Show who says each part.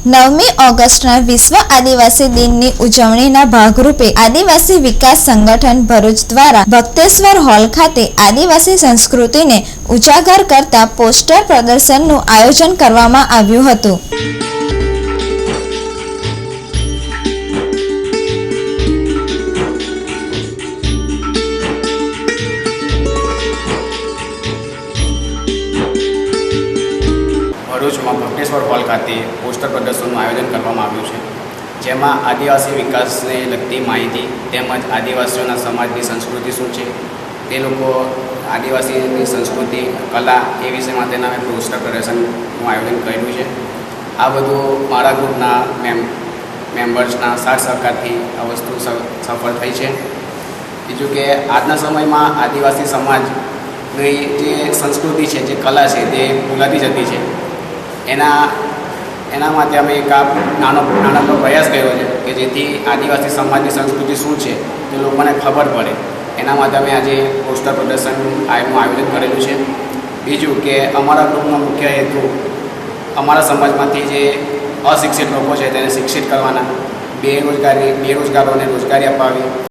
Speaker 1: 9મી ઓગસ્ટના વિશ્વ આદિવાસી દિનની ઉજવણીના ભાગરૂપે આદિવાસી વિકાસ સંગઠન ભરૂચ દ્વારા ભક્તેશ્વર હોલ ખાતે આદિવાસી સંસ્કૃતિને ઉજાગર કરતા પોસ્ટર પ્રદર્શનનું આયોજન કરવામાં આવ્યું હતું।
Speaker 2: ભરૂચમાં ભક્તેશ્વર હોલ ખાતે પોસ્ટર પ્રદર્શનનું આયોજન કરવામાં આવ્યું છે, જેમાં આદિવાસી વિકાસને લગતી માહિતી તેમજ આદિવાસીઓના સમાજની સંસ્કૃતિ શું છે, તે લોકો આદિવાસીની સંસ્કૃતિ કલા એ વિષય માટેના મેં પોસ્ટર પ્રદર્શનનું આયોજન કર્યું છે। આ બધું મારા ગ્રુપના મેમ્બર્સના સાથ સહકારથી આ વસ્તુ સફળ થઈ છે। બીજું કે આજના સમયમાં આદિવાસી સમાજની જે સંસ્કૃતિ છે, જે કલા છે, તે ભૂલાતી જતી છે। એના માટે અમે એક નાનો પ્રયાસ કર્યો છે કે જેથી આદિવાસી સમાજની સંસ્કૃતિ શું છે તે લોકોને ખબર પડે। એના માટે અમે આજે પોસ્ટર પ્રદર્શનનું આયોજન કરેલું છે। બીજું કે અમારા ગ્રુપનો મુખ્ય હેતુ અમારા સમાજમાંથી જે અશિક્ષિત લોકો છે તેને શિક્ષિત કરવાના, બેરોજગારોને રોજગારી અપાવી।